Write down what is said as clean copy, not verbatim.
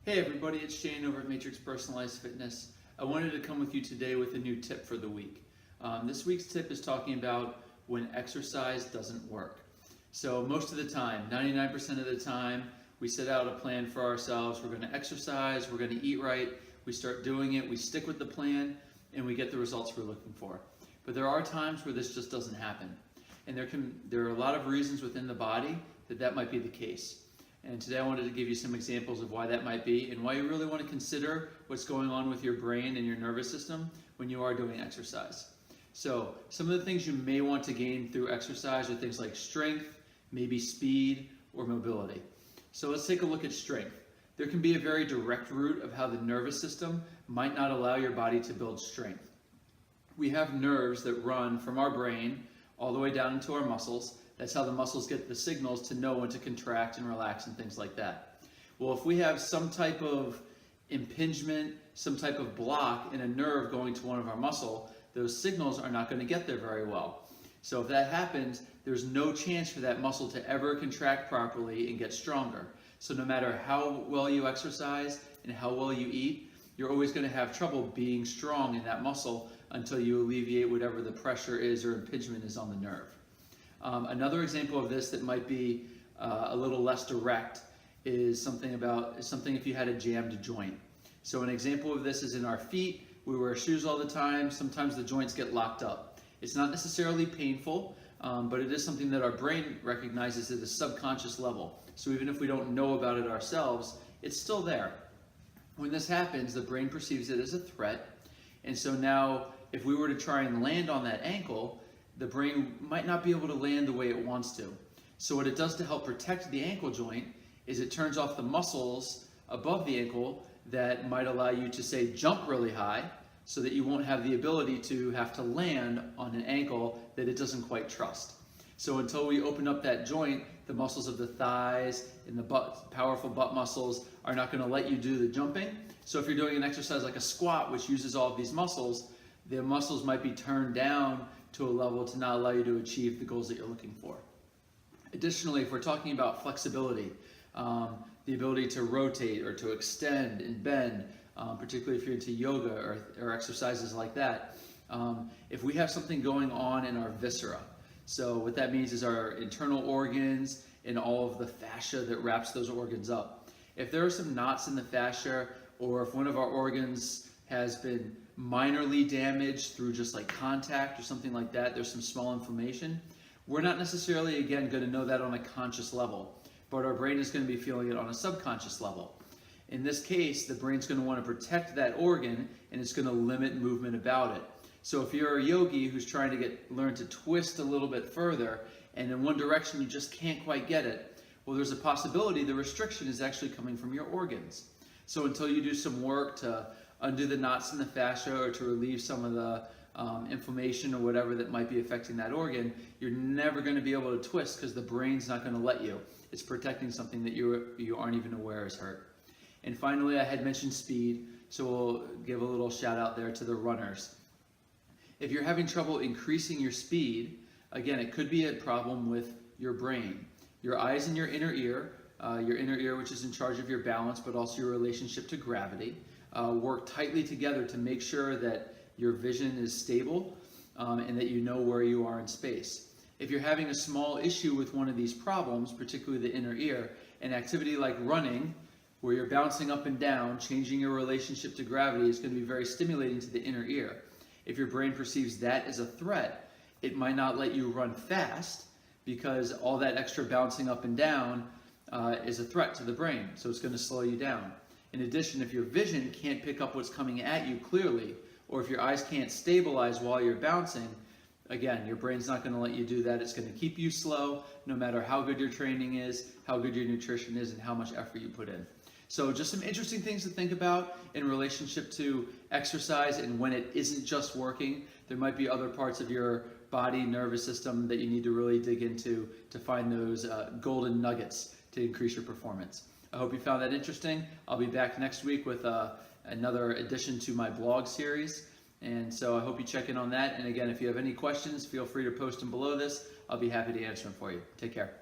Hey everybody, it's Shane over at Matrix Personalized Fitness. I wanted to come with you today with a new tip for the week. This week's tip is talking about when exercise doesn't work. So most of the time, 99% of the time, we set out a plan for ourselves. We're going to exercise, we're going to eat right, we start doing it, we stick with the plan, and we get the results we're looking for. But there are times where this just doesn't happen. And there are a lot of reasons within the body that might be the case. And today I wanted to give you some examples of why that might be and why you really want to consider what's going on with your brain and your nervous system when you are doing exercise. So some of the things you may want to gain through exercise are things like strength, maybe speed, or mobility. So let's take a look at strength. There can be a very direct route of how the nervous system might not allow your body to build strength. We have nerves that run from our brain all the way down into our muscles. That's how the muscles get the signals to know when to contract and relax and things like that. Well, if we have some type of impingement, some type of block in a nerve going to one of our muscle, those signals are not going to get there very well. So if that happens, there's no chance for that muscle to ever contract properly and get stronger. So no matter how well you exercise and how well you eat, you're always going to have trouble being strong in that muscle until you alleviate whatever the pressure is or impingement is on the nerve. Another example of this that might be a little less direct is something if you had a jammed joint. So an example of this is in our feet. We wear shoes all the time. Sometimes the joints get locked up. It's not necessarily painful, but it is something that our brain recognizes at a subconscious level. So even if we don't know about it ourselves, it's still there. When this happens, the brain perceives it as a threat. And so now if we were to try and land on that ankle, the brain might not be able to land the way it wants to. So what it does to help protect the ankle joint is it turns off the muscles above the ankle that might allow you to, say, jump really high so that you won't have the ability to have to land on an ankle that it doesn't quite trust. So until we open up that joint, the muscles of the thighs and the butt, powerful butt muscles, are not going to let you do the jumping. So if you're doing an exercise like a squat, which uses all of these muscles, the muscles might be turned down to a level to not allow you to achieve the goals that you're looking for. Additionally, if we're talking about flexibility, the ability to rotate or to extend and bend, particularly if you're into yoga or exercises like that, if we have something going on in our viscera, so what that means is our internal organs and all of the fascia that wraps those organs up. If there are some knots in the fascia, or if one of our organs has been minorly damaged through just like contact or something like that, there's some small inflammation, we're not necessarily, again, going to know that on a conscious level, but our brain is going to be feeling it on a subconscious level. In this case, the brain's going to want to protect that organ, and it's going to limit movement about it. So if you're a yogi who's trying to learn to twist a little bit further, and in one direction you just can't quite get it, well, there's a possibility the restriction is actually coming from your organs. So until you do some work to undo the knots in the fascia or to relieve some of the inflammation or whatever that might be affecting that organ, you're never going to be able to twist because the brain's not going to let you. It's protecting something that you aren't even aware is hurt. And finally, I had mentioned speed, so we'll give a little shout out there to the runners. If you're having trouble increasing your speed, again, it could be a problem with your brain. Your eyes and your inner ear, which is in charge of your balance, but also your relationship to gravity, work tightly together to make sure that your vision is stable and that you know where you are in space. If you're having a small issue with one of these problems, particularly the inner ear, an activity like running, where you're bouncing up and down, changing your relationship to gravity, is going to be very stimulating to the inner ear. If your brain perceives that as a threat, it might not let you run fast because all that extra bouncing up and down is a threat to the brain, so it's going to slow you down. In addition, if your vision can't pick up what's coming at you clearly, or if your eyes can't stabilize while you're bouncing, again, your brain's not going to let you do that. It's going to keep you slow no matter how good your training is, how good your nutrition is, and how much effort you put in. So just some interesting things to think about in relationship to exercise and when it isn't just working. There might be other parts of your body, nervous system that you need to really dig into to find those golden nuggets to increase your performance. I hope you found that interesting. I'll be back next week with another addition to my blog series. And so I hope you check in on that. And again, if you have any questions, feel free to post them below this. I'll be happy to answer them for you. Take care.